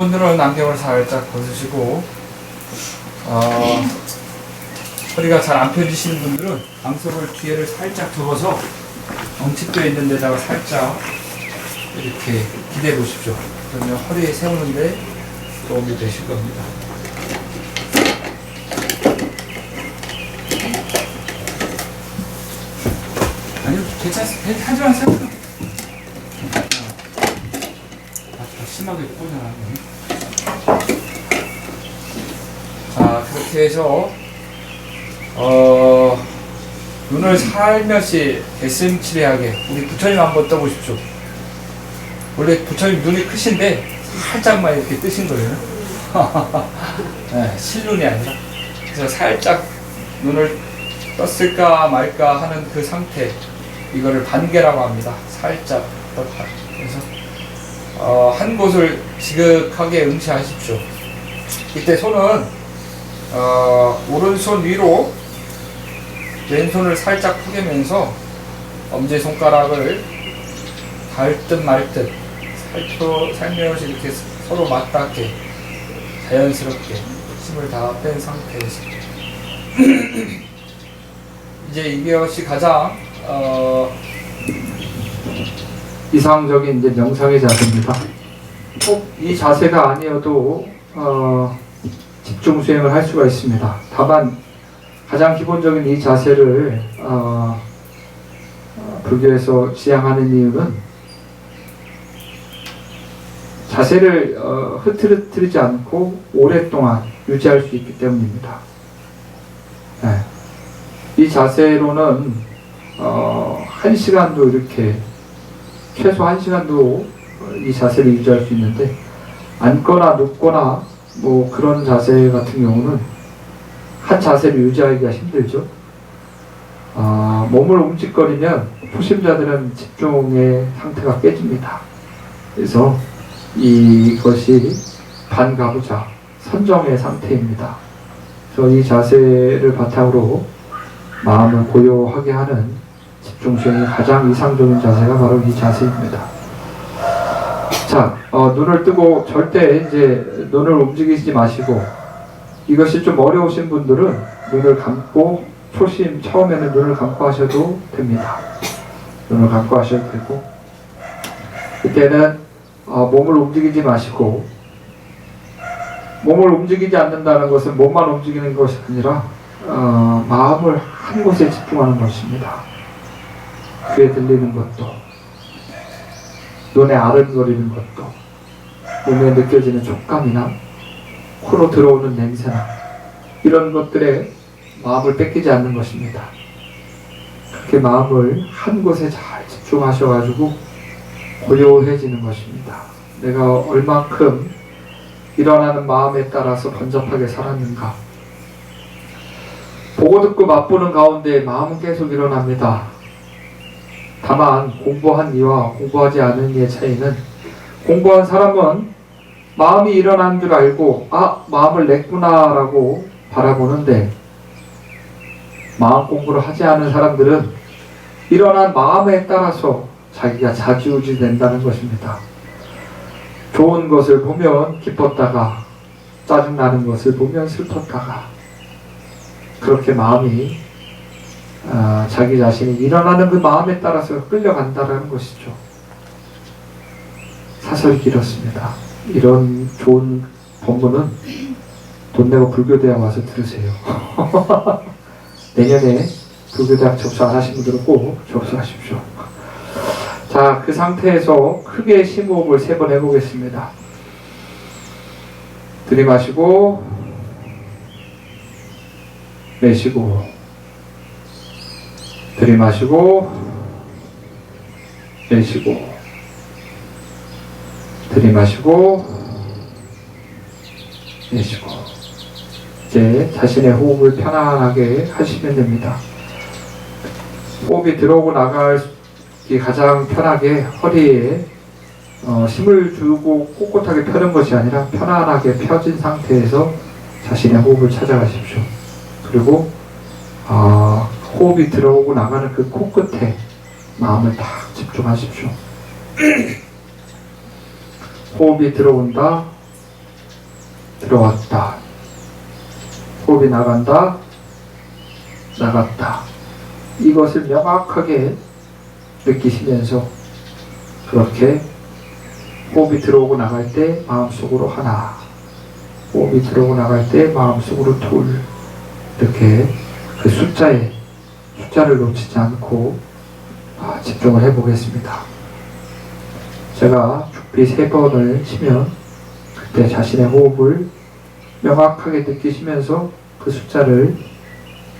오늘은 안경을 살짝 벗으시고 허리가 잘 안 펴지시는 분들은 방석을 뒤에를 살짝 접어서 엉치뼈 있는 데다가 살짝 이렇게 기대 보십시오. 그러면 허리에 세우는데 도움이 되실 겁니다. 아니요, 괜찮습니다. 하지 마세요. 심하게 꽂아놨네. 자, 그렇게 해서 눈을 살며시 개슴츠레하게 우리 부처님 한번 떠보십시오. 원래 부처님 눈이 크신데 살짝만 이렇게 뜨신 거예요. 네, 실눈이 아니라. 그래서 살짝 눈을 떴을까 말까 하는 그 상태, 이거를 반개라고 합니다. 살짝 떴다. 그래서 한 곳을 지극하게 응시하십시오. 이때 손은 오른손 위로 왼손을 살짝 포개면서 엄지손가락을 닿을 말 듯 살며시 이렇게 서로 맞닿게 자연스럽게 힘을 다 뺀 상태에서 이제 이것이 가장 이상적인 이제 명상의 자세입니다. 꼭 이 자세가 아니어도 집중 수행을 할 수가 있습니다. 다만 가장 기본적인 이 자세를 불교에서 지향하는 이유는 자세를 흐트러뜨리지 않고 오랫동안 유지할 수 있기 때문입니다. 네. 이 자세로는 1시간도 이렇게 최소 1시간도 이 자세를 유지할 수 있는데, 앉거나 눕거나 뭐 그런 자세 같은 경우는 한 자세를 유지하기가 힘들죠. 몸을 움직거리면 초심자들은 집중의 상태가 깨집니다. 그래서 이것이 반가부자 선정의 상태입니다. 그래서 이 자세를 바탕으로 마음을 고요하게 하는 집중 수행의 가장 이상적인 자세가 바로 이 자세입니다. 자, 눈을 뜨고 절대 이제 눈을 움직이지 마시고, 이것이 좀 어려우신 분들은 눈을 감고 처음에는 눈을 감고 하셔도 됩니다. 눈을 감고 하셔도 되고, 그때는 몸을 움직이지 마시고, 몸을 움직이지 않는다는 것은 몸만 움직이는 것이 아니라 마음을 한 곳에 집중하는 것입니다. 귀에 들리는 것도, 눈에 아른거리는 것도, 몸에 느껴지는 촉감이나 코로 들어오는 냄새나 이런 것들에 마음을 뺏기지 않는 것입니다. 그렇게 마음을 한 곳에 잘 집중하셔가지고 고요해지는 것입니다. 내가 얼만큼 일어나는 마음에 따라서 번잡하게 살았는가. 보고 듣고 맛보는 가운데 마음은 계속 일어납니다. 다만 공부한 이와 공부하지 않은 이의 차이는, 공부한 사람은 마음이 일어난 줄 알고 마음을 냈구나 라고 바라보는데, 마음 공부를 하지 않은 사람들은 일어난 마음에 따라서 자기가 좌지우지 된다는 것입니다. 좋은 것을 보면 기뻤다가, 짜증나는 것을 보면 슬펐다가, 그렇게 마음이 자기 자신이 일어나는 그 마음에 따라서 끌려간다는 것이죠. 사설이 길었습니다. 이런 좋은 법문은 돈 내고 불교대학 와서 들으세요. 내년에 불교대학 접수 안 하신 분들은 꼭 접수하십시오. 자, 그 상태에서 크게 심호흡을 3번 해보겠습니다. 들이마시고 내쉬고, 들이마시고 내쉬고, 들이마시고 내쉬고. 이제 자신의 호흡을 편안하게 하시면 됩니다. 호흡이 들어오고 나가기 가장 편하게 허리에 힘을 주고 꼿꼿하게 펴는 것이 아니라 편안하게 펴진 상태에서 자신의 호흡을 찾아가십시오. 그리고 호흡이 들어오고 나가는 그 코끝에 마음을 딱 집중하십시오. 호흡이 들어온다, 들어왔다. 호흡이 나간다. 나갔다. 이것을 명확하게 느끼시면서 그렇게 호흡이 들어오고 나갈 때 마음속으로 하나, 호흡이 들어오고 나갈 때 마음속으로 둘, 이렇게 그 숫자를 놓치지 않고 집중을 해보겠습니다. 제가 죽비 3번을 치면 그때 자신의 호흡을 명확하게 느끼시면서 그 숫자를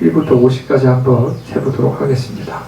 1부터 50까지 한번 세보도록 하겠습니다.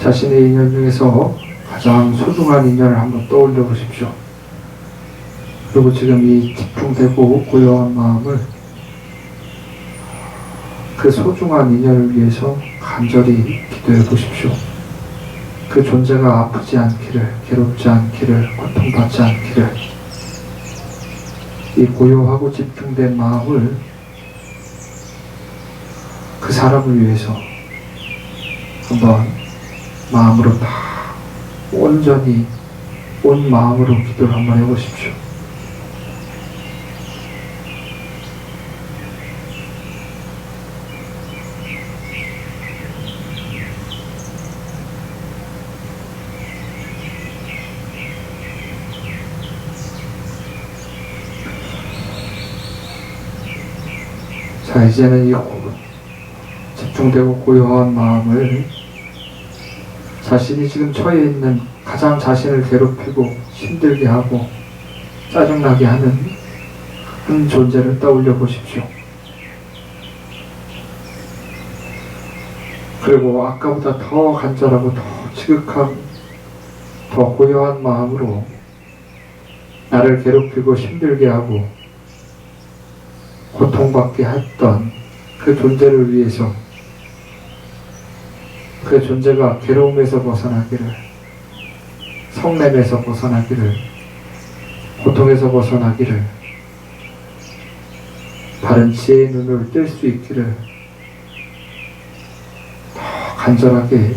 자신의 인연 중에서 가장 소중한 인연을 한번 떠올려 보십시오. 그리고 지금 이 집중되고 고요한 마음을 그 소중한 인연을 위해서 간절히 기도해 보십시오. 그 존재가 아프지 않기를, 괴롭지 않기를, 고통받지 않기를, 이 고요하고 집중된 마음을 그 사람을 위해서 한번 마음으로 다 온전히 온 마음으로 기도를 한번 해보십시오. 자, 이제는 이 집중되고 고요한 마음을 자신이 지금 처해 있는 가장 자신을 괴롭히고 힘들게 하고 짜증나게 하는 한 존재를 떠올려 보십시오. 그리고 아까보다 더 간절하고 더 지극한 더 고요한 마음으로 나를 괴롭히고 힘들게 하고 고통받게 했던 그 존재를 위해서 그 존재가 괴로움에서 벗어나기를, 성냄에서 벗어나기를, 고통에서 벗어나기를, 바른 지혜의 눈을 뜰 수 있기를 더 간절하게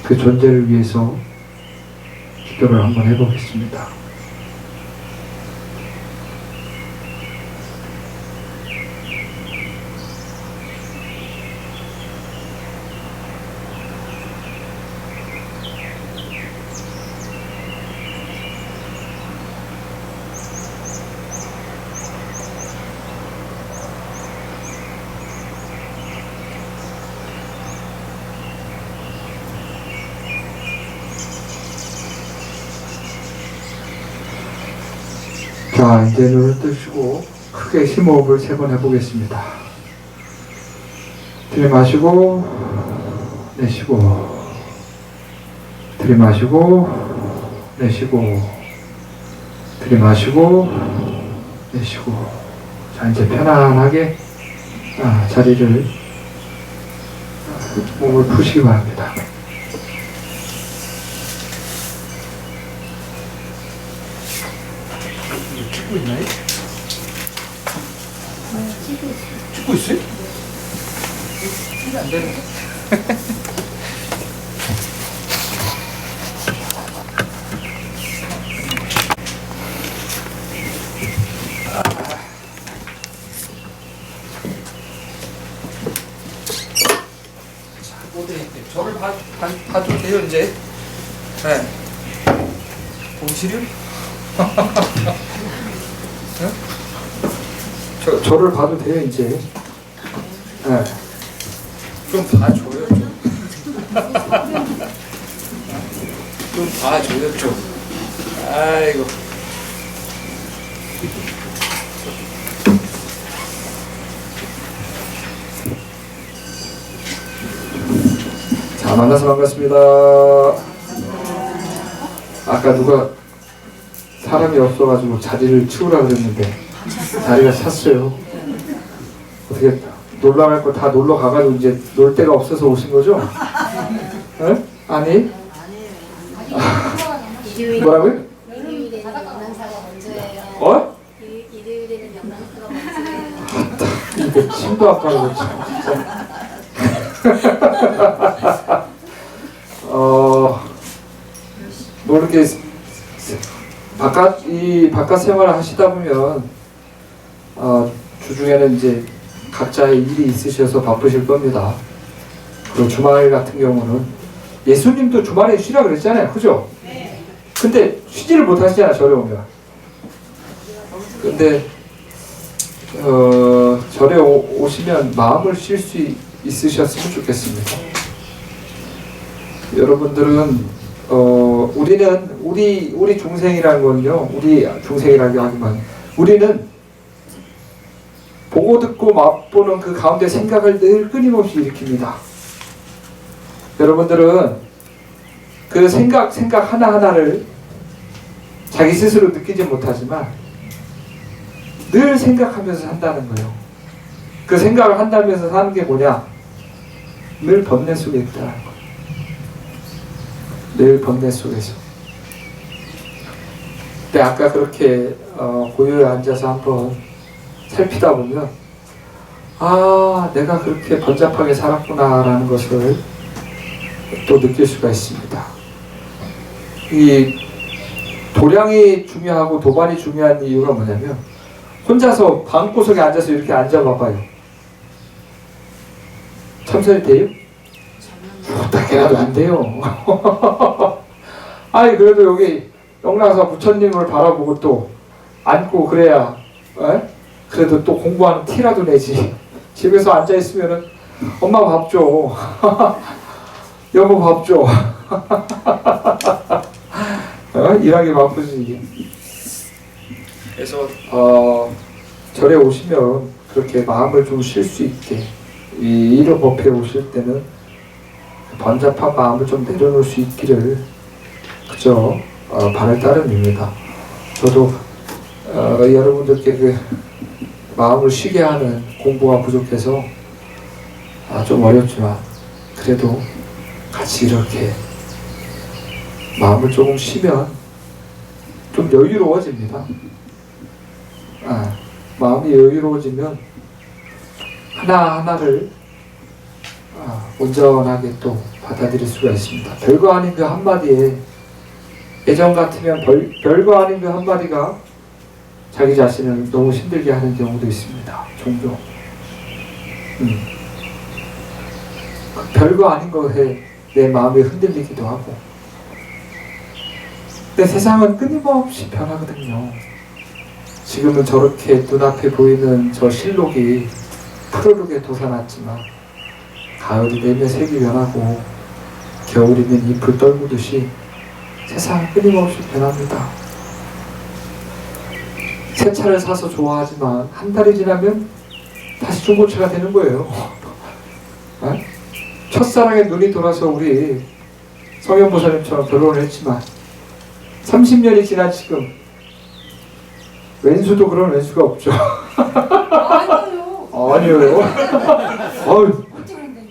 그 존재를 위해서 기도를 한번 해보겠습니다. 자, 이제 눈을 뜨시고 크게 심호흡을 3번 해보겠습니다. 들이마시고 내쉬고, 들이마시고 내쉬고, 들이마시고 내쉬고. 자, 이제 편안하게 자리를, 몸을 푸시기 바랍니다. 찍고 있나요? 찍고 있어요? 이게 안 되네. 자, 모델님, 저를 봐도 돼요, 이제? 네. 봉시류? 저를 봐도 돼요, 이제. 네. 좀 봐줘요, 좀. 좀 봐줘요, 좀. 아이고. 자, 만나서 반갑습니다. 아까 누가 사람이 없어가지고 자리를 치우라 그랬는데 자리가 찼어요. 어떻게 놀러 갈 거 다 놀러 가가지고 이제 놀 데가 없어서 오신 거죠? 네? 아니? 뭐라고요? 일요일에는 영양사가 먼저예요. 어? 일요일에는 영양사가 먼저예요. 이거 침도 아까워 진짜. 뭐 이렇게 바깥 생활을 하시다 보면 주중에는 이제 각자의 일이 있으셔서 바쁘실 겁니다. 그리고 주말 같은 경우는 예수님도 주말에 쉬라 그랬잖아요, 그죠? 근데 쉬지를 못하시잖아, 절에 오면. 근데 절에 오시면 마음을 쉴 수 있으셨으면 좋겠습니다. 여러분들은 우리 중생이라는 건요, 우리 중생이라고 하기만, 우리는 보고 듣고 맛보는 그 가운데 생각을 늘 끊임없이 일으킵니다. 여러분들은 그 생각 하나하나를 자기 스스로 느끼지 못하지만 늘 생각하면서 산다는 거예요. 그 생각을 한다면서 사는 게 뭐냐? 늘 번뇌 속에 있다는 거예요. 늘 번뇌 속에서. 근데 아까 그렇게 고요에 앉아서 한번 살피다 보면 내가 그렇게 번잡하게 살았구나 라는 것을 또 느낄 수가 있습니다. 이 도량이 중요하고 도반이 중요한 이유가 뭐냐면, 혼자서 방구석에 앉아서 이렇게 앉아봐봐요. 참선이 돼요? 부탁해라도 안 돼요. 아니 그래도 여기 영랑사 부처님을 바라보고 또 앉고 그래야 그래도 또 공부하는 티라도 내지. 집에서 앉아 있으면은 엄마 밥 줘. 여보 밥 줘. 일하기 바쁘지 이게. 그래서 절에 오시면 그렇게 마음을 좀 쉴 수 있게 이 일요법회에 오실 때는 번잡한 마음을 좀 내려놓을 수 있기를 그저 바랄 따름입니다. 저도 여러분들께 그 마음을 쉬게 하는 공부가 부족해서 좀 어렵지만 그래도 같이 이렇게 마음을 조금 쉬면 좀 여유로워집니다. 마음이 여유로워지면 하나하나를 온전하게 또 받아들일 수가 있습니다. 별거 아닌 그 한마디에 예전 같으면 별거 아닌 그 한마디가 자기 자신을 너무 힘들게 하는 경우도 있습니다. 종종. 별거 아닌 거에 내 마음이 흔들리기도 하고. 근데 세상은 끊임없이 변하거든요. 지금은 저렇게 눈앞에 보이는 저 실록이 푸르르게 솟아났지만 가을이 되면 색이 변하고 겨울이면 잎을 떨구듯이 세상은 끊임없이 변합니다. 새 차를 사서 좋아하지만 한 달이 지나면 다시 중고차가 되는 거예요. 첫사랑에 눈이 돌아서 우리 성현보살님처럼 결혼을 했지만 30년이 지난 지금 왼수도 그런 왼수가 없죠. 아니요. 아니에요.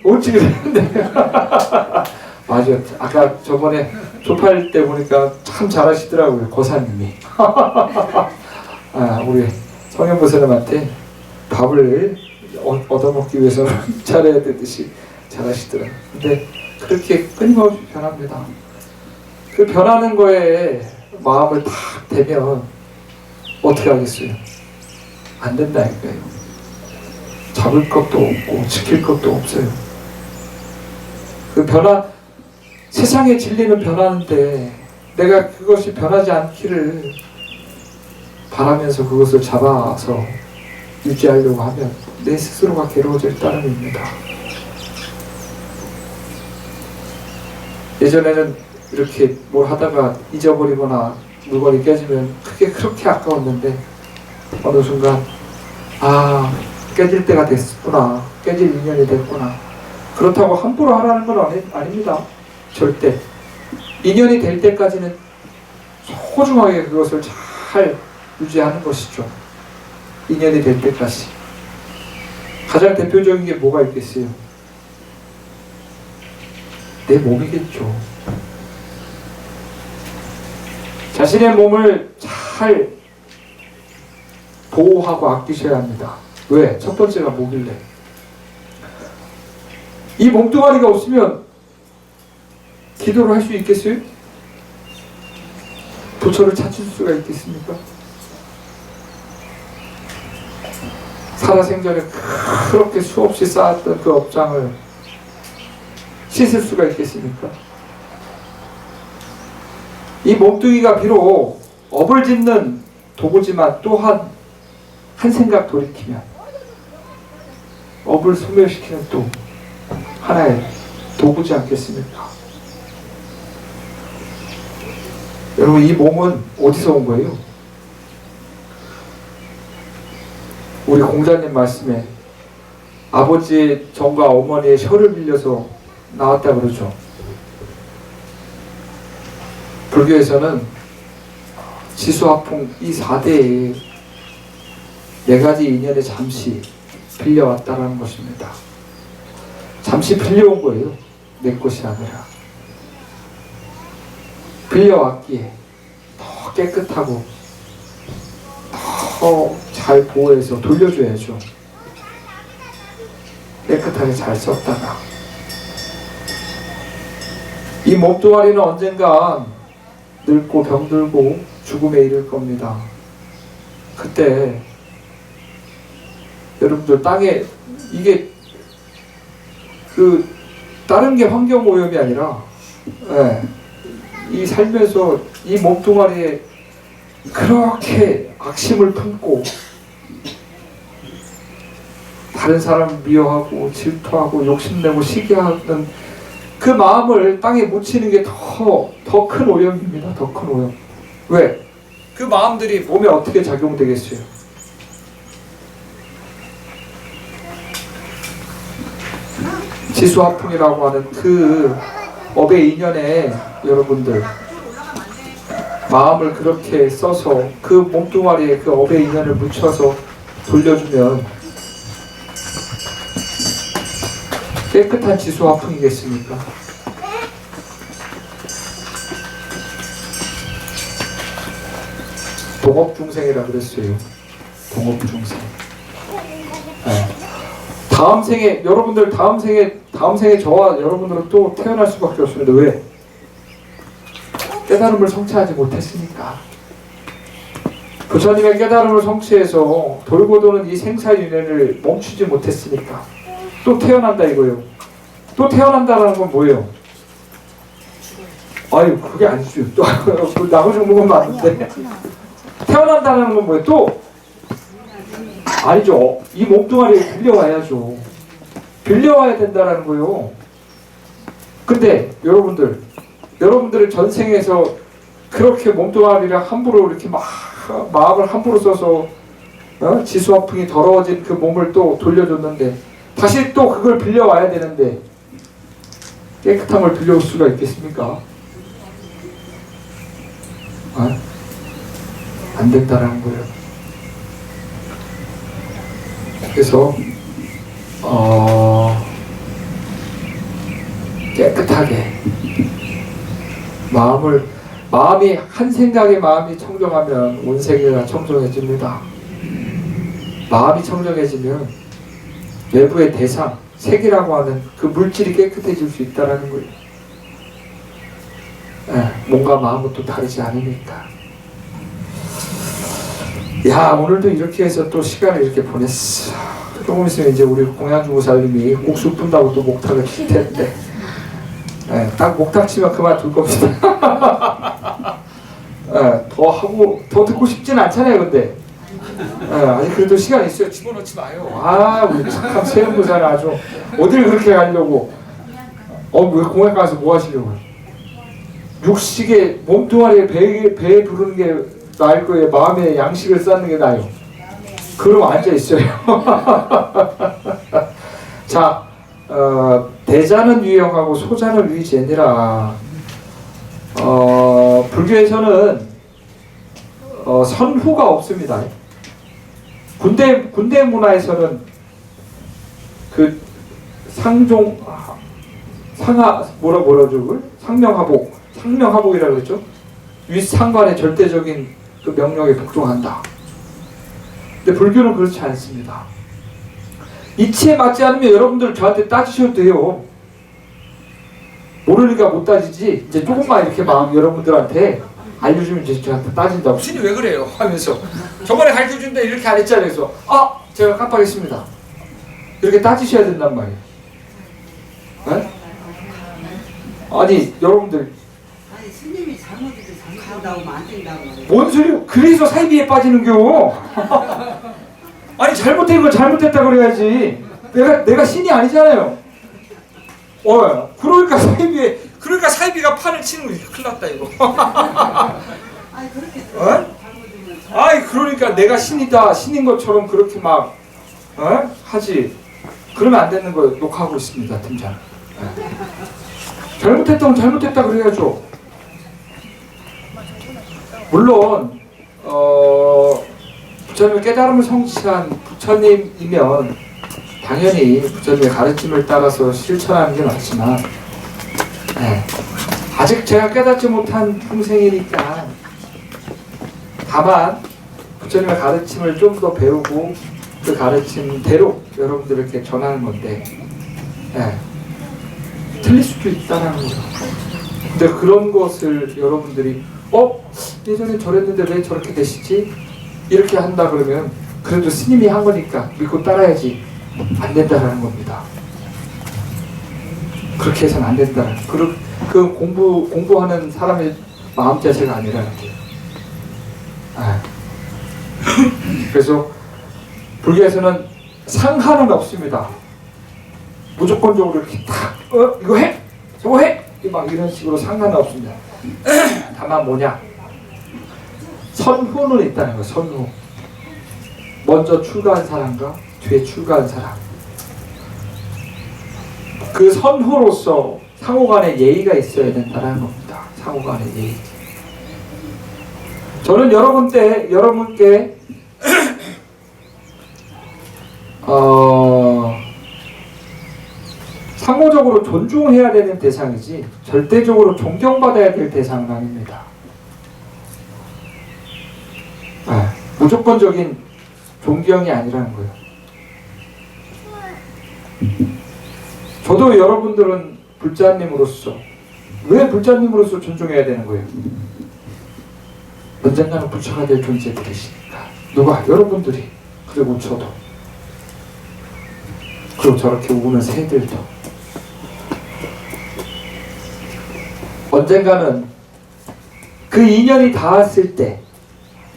어찌 그랬는데. 맞아요. 아까 저번에 조파일 때 보니까 참 잘하시더라고요. 고사님이. 우리 성현보살님한테 밥을 얻어먹기 위해서는 잘해야 되듯이 잘하시더라고요. 근데 그렇게 끊임없이 변합니다. 그 변하는 거에 마음을 탁 대면 어떻게 하겠어요? 안 된다니까요. 잡을 것도 없고 지킬 것도 없어요. 그 세상의 진리는 변하는데 내가 그것이 변하지 않기를 바라면서 그것을 잡아서 유지하려고 하면 내 스스로가 괴로워질 따름입니다. 예전에는 이렇게 뭘 하다가 잊어버리거나 물건이 깨지면 그게 그렇게 아까웠는데 어느 순간 깨질 때가 됐구나, 깨질 인연이 됐구나. 그렇다고 함부로 하라는 건 아닙니다. 절대 인연이 될 때까지는 소중하게 그것을 잘 유지하는 것이죠. 인연이 될 때까지. 가장 대표적인 게 뭐가 있겠어요? 내 몸이겠죠. 자신의 몸을 잘 보호하고 아끼셔야 합니다. 왜? 첫 번째가 뭐길래? 이 몸뚱아리가 없으면 기도를 할 수 있겠어요? 부처를 찾을 수가 있겠습니까? 살아생전에 그렇게 수없이 쌓았던 그 업장을 씻을 수가 있겠습니까? 이 몸뚱이가 비록 업을 짓는 도구지만 또한 한 생각 돌이키면 업을 소멸시키는 또 하나의 도구지 않겠습니까? 여러분, 이 몸은 어디서 온 거예요? 우리 공자님 말씀에 아버지의 정과 어머니의 혀를 빌려서 나왔다 그러죠. 불교에서는 지수화풍 이 4대에 4가지 인연에 잠시 빌려왔다라는 것입니다. 잠시 빌려온 거예요. 내 것이 아니라. 빌려왔기에 더 깨끗하고 더 잘 보호해서 돌려줘야죠. 깨끗하게 잘 썼다가 이 몸뚱아리는 언젠가 늙고 병들고 죽음에 이를 겁니다. 그때 여러분들 땅에 이게 다른 게 환경 오염이 아니라 이 살면서 이 몸뚱아리에 그렇게 악심을 품고 다른 사람을 미워하고 질투하고 욕심내고 시기하는 그 마음을 땅에 묻히는 게 더 큰 오염입니다. 더 큰 오염. 왜? 그 마음들이 몸에 어떻게 작용되겠어요? 지수화풍이라고 하는 그 업의 인연에 여러분들 마음을 그렇게 써서 그 몸뚱아리에 그 업의 인연을 묻혀서 돌려주면 깨끗한 지수화풍이겠습니까? 동업중생이라 그랬어요. 동업중생. 네. 다음 생에 여러분들 다음 생에 저와 여러분들은 또 태어날 수밖에 없습니다. 왜? 깨달음을 성취하지 못했으니까. 부처님의 깨달음을 성취해서 돌고 도는 이 생사윤회를 멈추지 못했으니까 또 태어난다 이거예요. 또 태어난다라는 건 뭐예요? 아유 그게 아니죠. 또 나고 죽는 건 맞는데 태어난다는 건 뭐예요? 또 아니죠. 이 몸뚱아리에 빌려와야죠. 빌려와야 된다라는 거예요. 근데 여러분들의 전생에서 그렇게 몸뚱아리를 함부로 이렇게 막 마음을 함부로 써서 지수화풍이 더러워진 그 몸을 또 돌려줬는데 다시 또 그걸 빌려와야 되는데 깨끗함을 빌려올 수가 있겠습니까? 안 된다라는 거예요. 그래서 깨끗하게 마음이 한 생각에 마음이 청정하면 온 세계가 청정해집니다. 마음이 청정해지면 외부의 대상, 색이라고 하는 그 물질이 깨끗해질 수 있다라는 거예요. 뭔가 마음은 또 다르지 않으니까. 야, 오늘도 이렇게 해서 또 시간을 이렇게 보냈어. 조금 있으면 이제 우리 공양주구사님이 국수 푼다고 또 목탁을 칠 텐데, 딱 목탁 치면 그만둘 겁니다. 더 듣고 싶진 않잖아요, 근데. 아직 그래도 시간 있어요. 집어넣지 마요. 우리 착한 세연부사는 아주 어딜 그렇게 가려고. 왜 공약 가서 뭐 하시려고. 육식에 몸뚱아리에 배에 부르는 게 나을 거예요. 마음에 양식을 쌓는 게 나아요. 그럼 앉아 있어요. 자, 대자는 유영하고 소자는 위제니라. 불교에서는 선후가 없습니다. 군대 문화에서는 그 상명하복이라고 그랬죠. 윗상관의 절대적인 그 명령에 복종한다. 근데 불교는 그렇지 않습니다. 이치에 맞지 않으면 여러분들 저한테 따지셔도 돼요. 모르니까 못 따지지. 이제 조금만 이렇게 막 여러분들한테 알려주면 이제 저한테 따진다고. 신이 왜 그래요? 하면서 저번에 가르쳐준다 이렇게 안 했잖아요. 그래서 제가 깜빡했습니다. 이렇게 따지셔야 된단 말이에요. 네? 아니 여러분들 스님이 잘못해도 잘못한다고 하면 안 된다고. 뭔 소리요? 그래서 사이비에 빠지는겨. 아니 잘못된 걸 잘못했다 그래야지. 내가 신이 아니잖아요. 그러니까 사이비가 판을 치는 거지. 큰일 났다 이거. 아니 그렇게 그러니까 내가 신이다 신인 것처럼 그렇게 막 하지. 그러면 안 되는 거 녹화하고 있습니다, 팀장. 잘못했다면 잘못했다 그래야죠. 물론 부처님의 깨달음을 성취한 부처님이면 당연히 부처님의 가르침을 따라서 실천하는 게 맞지만 아직 제가 깨닫지 못한 풍생이니까 다만 부처님의 가르침을 좀 더 배우고 그 가르침대로 여러분들에게 전하는 건데 틀릴 수도 있다는 거죠. 근데 그런 것을 여러분들이 예전에 저랬는데 왜 저렇게 되시지? 이렇게 한다 그러면 그래도 스님이 한 거니까 믿고 따라야지. 안 된다는 겁니다. 그렇게 해서는 안 된다는 그 공부하는 사람의 마음 자세가 아니라는 거예요. 그래서 불교에서는 상한은 없습니다. 무조건적으로 이렇게 딱 이거 해! 저거 해! 막 이런 식으로 상한은 없습니다. 다만 뭐냐? 선후는 있다는 거예요. 선후. 먼저 출가한 사람과 뒤에 출가한 사람. 그 선후로서 상호간의 예의가 있어야 된다는 겁니다. 상호간의 예의. 저는 여러분께 상호적으로 존중해야 되는 대상이지 절대적으로 존경받아야 될 대상은 아닙니다. 무조건적인 존경이 아니라는 거예요. 저도 여러분들은 불자님으로서 왜 불자님으로서 존중해야 되는 거예요? 언젠가는 부처가 될 존재들이시니까. 누가? 여러분들이. 그리고 저도. 그리고 저렇게 우는 새들도. 언젠가는 그 인연이 닿았을 때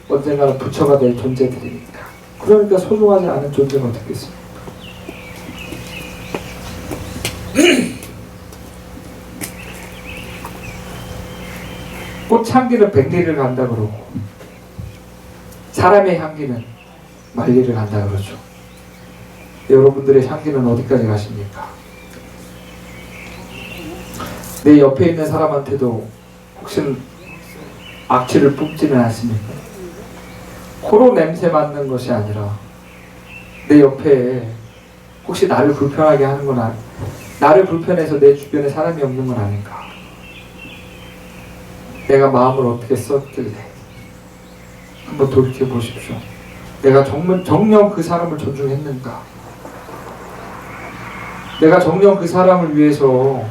언젠가는 부처가 될 존재들이니까. 그러니까 소중하지 않은 존재가 어떻게 있습니까? 꽃향기는 100리를 간다 그러고 사람의 향기는 만리를 간다 그러죠. 여러분들의 향기는 어디까지 가십니까? 내 옆에 있는 사람한테도 혹시 악취를 뿜지는 않습니까? 코로 냄새 맡는 것이 아니라 내 옆에 혹시 나를 불편하게 하는 건 나를 불편해서 내 주변에 사람이 없는 건 아닌가? 내가 마음을 어떻게 썼길래 한번 돌이켜 보십시오. 내가 정녕 그 사람을 존중했는가? 내가 정녕 그 사람을 위해서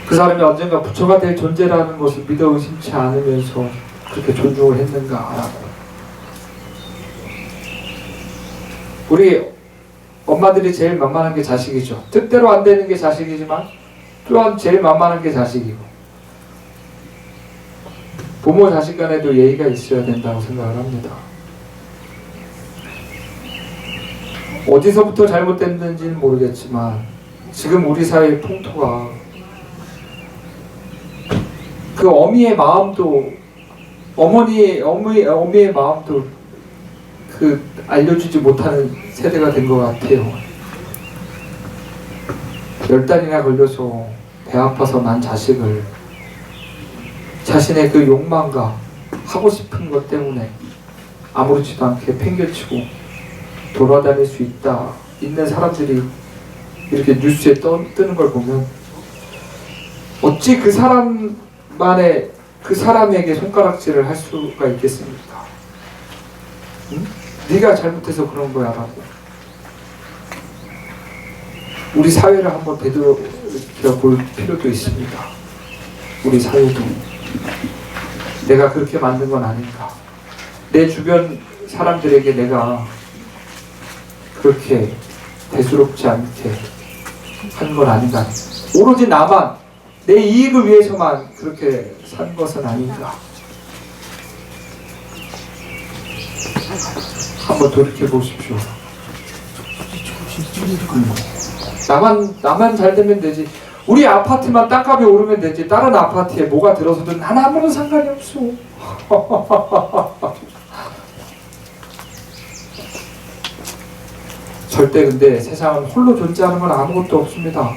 그 사람이 언젠가 부처가 될 존재라는 것을 믿어 의심치 않으면서 그렇게 존중을 했는가라고. 우리 엄마들이 제일 만만한 게 자식이죠. 뜻대로 안 되는 게 자식이지만 또한 제일 만만한 게 자식이고, 부모 자식 간에도 예의가 있어야 된다고 생각을 합니다. 어디서부터 잘못됐는지는 모르겠지만 지금 우리 사회의 풍토가 그 어미의 마음도 어미의 마음도 그 알려주지 못하는 세대가 된 것 같아요. 10달이나 걸려서 배 아파서 난 자식을 자신의 그 욕망과 하고 싶은 것 때문에 아무렇지도 않게 팽개치고 돌아다닐 수 있는 사람들이 이렇게 뉴스에 뜨는 걸 보면 어찌 그 사람에게 손가락질을 할 수가 있겠습니까? 응? 네가 잘못해서 그런 거야 라고. 우리 사회를 한번 되돌아볼 필요도 있습니다. 우리 사회도 내가 그렇게 만든 건 아닌가, 내 주변 사람들에게 내가 그렇게 대수롭지 않게 한 건 아닌가, 오로지 나만 내 이익을 위해서만 그렇게 산 것은 아닌가, 한번 돌이켜 보십시오. 나만 잘 되면 되지. 우리 아파트만 땅값이 오르면 되지. 다른 아파트에 뭐가 들어서든 난 아무런 상관이 없어. 절대 근데 세상은 홀로 존재하는 건 아무것도 없습니다.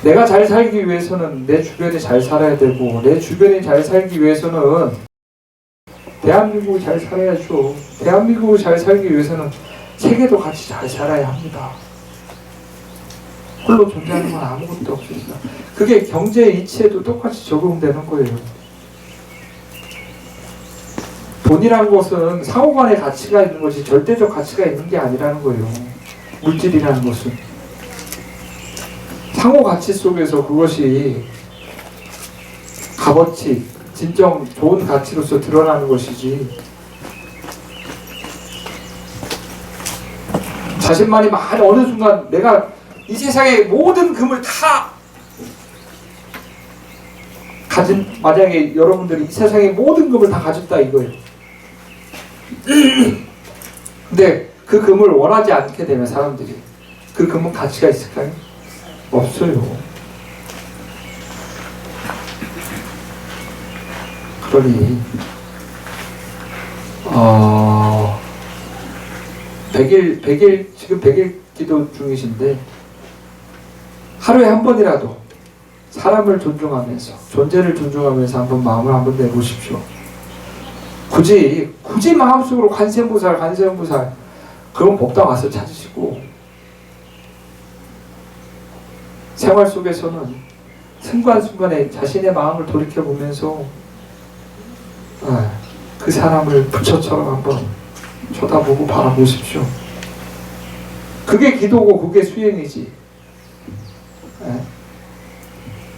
내가 잘 살기 위해서는 내 주변이 잘 살아야 되고, 내 주변이 잘 살기 위해서는 대한민국이 잘 살아야죠. 대한민국이 잘 살기 위해서는 세계도 같이 잘 살아야 합니다. 홀로 존재하는 건 아무것도 없습니다. 그게 경제 이치에도 똑같이 적용되는 거예요. 돈이라는 것은 상호간의 가치가 있는 것이 절대적 가치가 있는 게 아니라는 거예요. 물질이라는 것은 상호 가치 속에서 그것이 값어치, 진정 좋은 가치로서 드러나는 것이지, 자신만이 어느 순간 내가 이 세상의 모든 금을 다 만약에 여러분들이 이 세상의 모든 금을 다 가졌다 이거예요. 근데 그 금을 원하지 않게 되면 사람들이 그 금은 가치가 있을까요? 없어요. 그러니 100일 지금 100일 기도 중이신데 하루에 한 번이라도 사람을 존중하면서 존재를 존중하면서 한번 마음을 한번 내보십시오. 굳이 마음속으로 관세음보살 그런 법당 와서 찾으시고 생활 속에서는 순간순간에 자신의 마음을 돌이켜보면서 그 사람을 부처처럼 한번 쳐다보고 바라보십시오. 그게 기도고 그게 수행이지.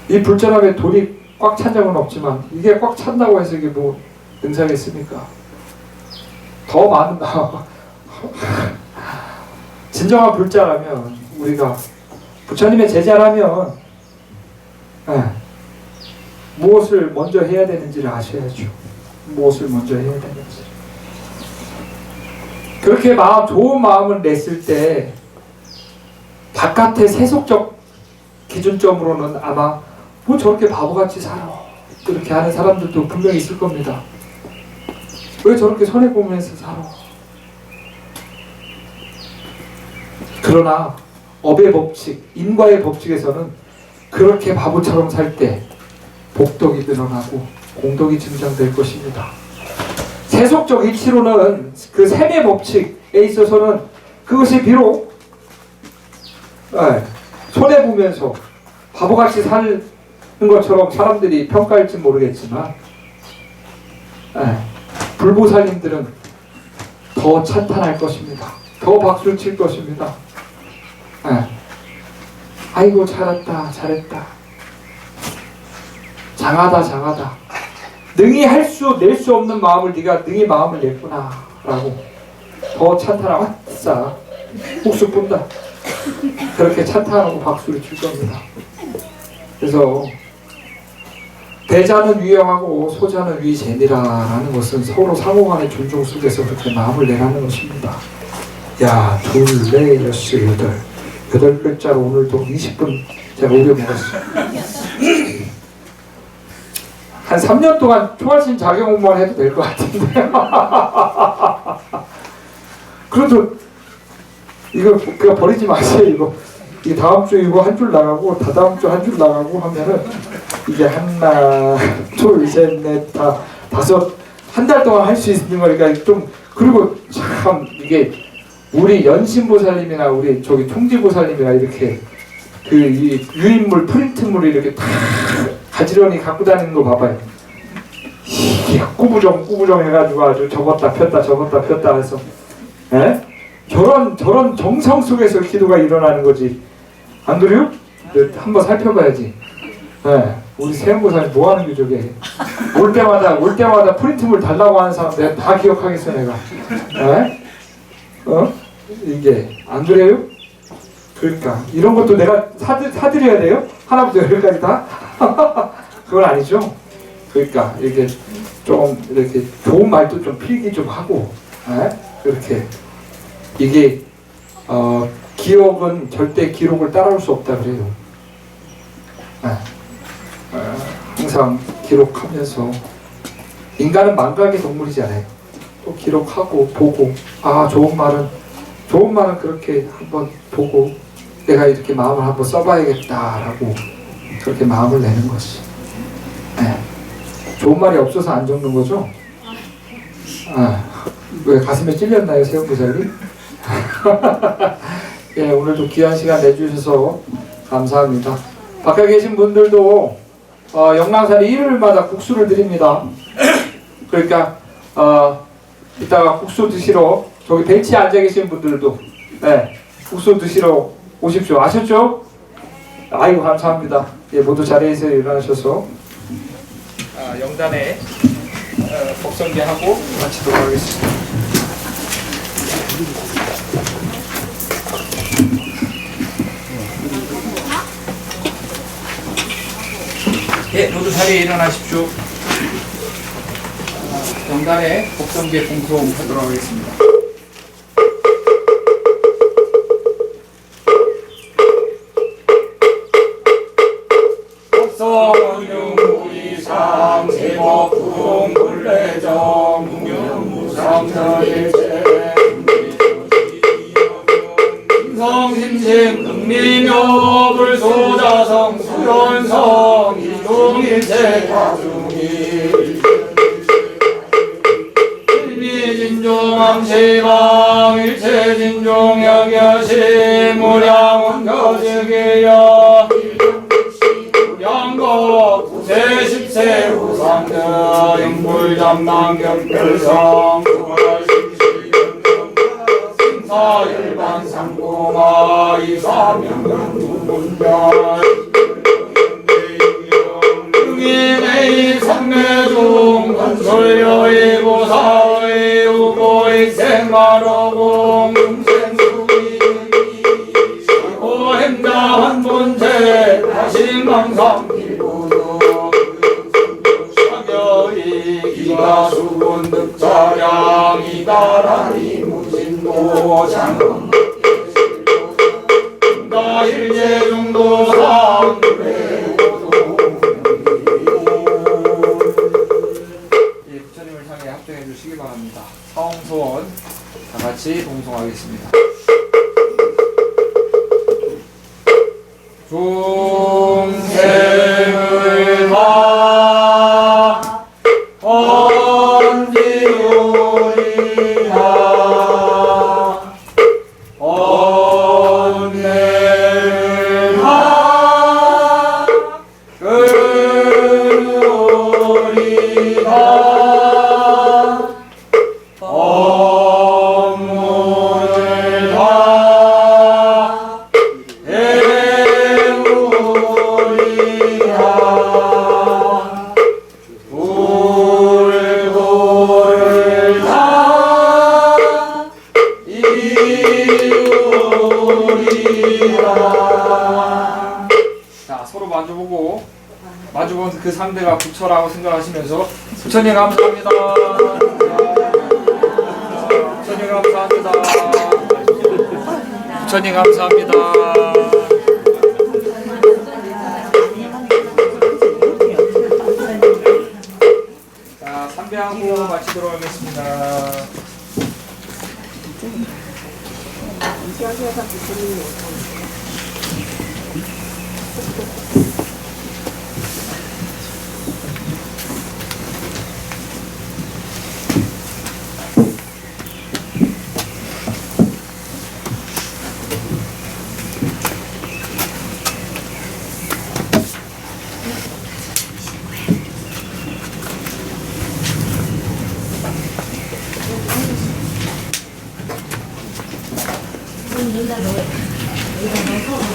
이 불전함에 돌이 꽉 찬 적은 없지만 이게 꽉 찬다고 해서 이게 뭐 능사겠습니까? 더 많은 진정한 불자라면 우리가 부처님의 제자라면 무엇을 먼저 해야 되는지를 아셔야죠. 무엇을 먼저 해야 되는지. 그렇게 좋은 마음을 냈을 때 바깥의 세속적 기준점으로는 아마 뭐 저렇게 바보같이 살아 그렇게 하는 사람들도 분명히 있을 겁니다. 왜 저렇게 손해보면서 살아? 그러나 업의 법칙, 인과의 법칙에서는 그렇게 바보처럼 살 때 복덕이 늘어나고 공덕이 증장될 것입니다. 세속적 이치로는 그 셈의 법칙에 있어서는 그것이 비록 손해보면서 바보같이 사는 것처럼 사람들이 평가할지 모르겠지만 불보살님들은 더 찬탄할 것입니다. 더 박수를 칠 것입니다. 아이고 잘했다 장하다 능히 낼 수 없는 마음을 네가 능히 마음을 냈구나 라고 더 찬탄하고 아싸 옥수 뿜다 그렇게 찬탄하고 박수를 칠 겁니다. 그래서 대자는 위영하고 소자는 위재미라라는 것은 서로 상호간의 존중 속에서 그렇게 마음을 내라는 것입니다. 야, 둘, 넷, 여섯, 여덟 글자로 오늘도 20분 제가 오래 먹었어요. 한 3년 동안 초월신 자격 공부만 해도 될 것 같은데. 그래도 이거 그냥 버리지 마세요. 이거 다음 주 이거 한 줄 나가고 다다음 주 한 줄 나가고 하면은 이게 하나, 둘, 셋, 넷, 다섯 한 달 동안 할 수 있는 거니까 좀 그리고 참 이게 우리 연신보살님이나 우리 저기 총지보살님이나 이렇게 그 이 유인물 프린트물을 이렇게 다 가지런히 갖고 다니는 거 봐봐요. 이게 꾸부정 해가지고 아주 접었다 폈다 해서 저런 정성 속에서 기도가 일어나는 거지. 안 그래요? 한번 살펴봐야지. 우리 세음보살님 뭐 하는 게 저게? 올 때마다 프린트물 달라고 하는 사람 내가 다 기억하겠어 내가. 이게 안 그래요? 그러니까 이런 것도 내가 사드려야 돼요? 하나부터 열까지 다? 그건 아니죠. 그러니까 이렇게 좀 이렇게 좋은 말도 좀 필기 좀 하고, 그렇게 이게 기억은 절대 기록을 따라올 수 없다 그래요. 항상 기록하면서 인간은 망각의 동물이잖아요. 또 기록하고 보고 좋은 말은 그렇게 한번 보고 내가 이렇게 마음을 한번 써봐야겠다라고 그렇게 마음을 내는 것이. 좋은 말이 없어서 안 적는 거죠? 왜 가슴에 찔렸나요, 세음보살님? 예, 오늘도 귀한 시간 내주셔서 감사합니다. 밖에 계신 분들도 영랑산이 일요일마다 국수를 드립니다. 그러니까 이따가 국수 드시러 저기 벤치에 앉아 계신 분들도 국수 드시러 오십시오. 아셨죠? 아이고 감사합니다. 예, 모두 자리에서 일어나셔서 영단에 복성기하고 마치도록 하겠습니다. 예, 모두 자리에 일어나십시오. 경단에 복성계 봉송하도록 하겠습니다. 복성원룡무리상 제법구동굴래정 무명무상전일체 성심심 극민묘 불소자성 수연성 이종일체 가중일 일미진종함시방 일체진종여겨시 무량원거지기여 무량거 구세십세 후상대 인불전망경별성 사일반 상공아 이사명은 누군가 중인의 선매중 건설여의 보사의 우고의 생마로공 중생수기 고행자 한본체 다신강상 길고도 사결이 기가수군 득자량 이다라리 무진도 장엄 다일제중도상 부처님을 향해 합정해 주시기 바랍니다. 성소원 다 같이 동송하겠습니다. 중생을 다 언지우리라 언내를 다 끌으리라 업문을 다 배우리라 불고를 다 이루리라. 자, 서로 마주보고 마주본 그 상대가 부처라고 생각하시면서 부처님 감사합니다. 부처님 감사합니다. 부처님 감사합니다. 자, 삼배하고 마치도록 하겠습니다.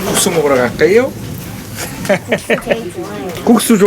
국수 먹으러 갈까요? 국수 좋아.